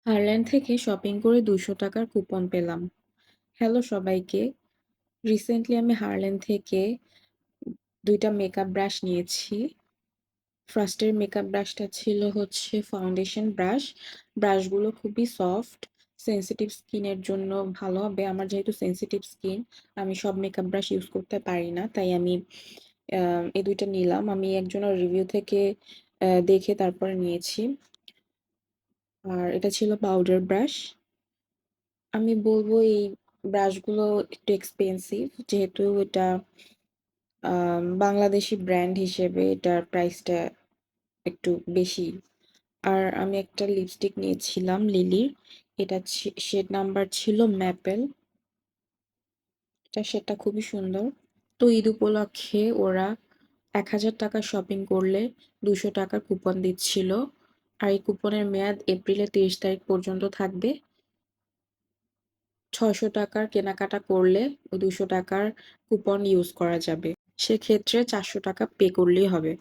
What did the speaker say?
Harland থেকে shopping করে ৳২০০ coupon পেলাম। হ্যালো সবাইকে। রিসেন্টলি আমি হারল্যান্ড থেকে ২ টা মেকআপ ব্রাশ নিয়েছি। ফার্স্ট এর মেকআপ ব্রাশটা ছিল হচ্ছে ফাউন্ডেশন ব্রাশ। ব্রাশগুলো খুবই সফট, সেনসিটিভ স্কিনের জন্য ভালো হবে। আমার যেহেতু সেনসিটিভ স্কিন, আমি সব মেকআপ ব্রাশ ইউজ করতে পারি না। তাই আমি আ এই ২ টা নিলাম। আমি একজনের রিভিউ থেকে দেখে তারপরে নিয়েছি। আর এটা ছিল পাউডার ব্রাশ। আমি বলব এই ব্রাশগুলো একটু এক্সপেনসিভ যেহেতু এটা বাংলাদেশী ব্র্যান্ড হিসেবে এটার প্রাইসটা একটু বেশি। আর আমি একটা লিপস্টিক নিয়েছিলাম লিলির। এটা শেড নাম্বার ছিল ম্যাপেল। এটা শেডটা খুবই সুন্দর। তো ঈদ উপলক্ষে ওরা ৳১,০০০ শপিং করলে ৳২০০ কুপন দিচ্ছিল। আর এই কুপনের মেয়াদ এপ্রিলের ৩০ তারিখ পর্যন্ত থাকবে। ৳৬০০ র কেনাকাটা করলে ওই ৳২০০ র কুপন ইউজ করা যাবে। সেক্ষেত্রে ৳৪০০ পে করলেই হবে।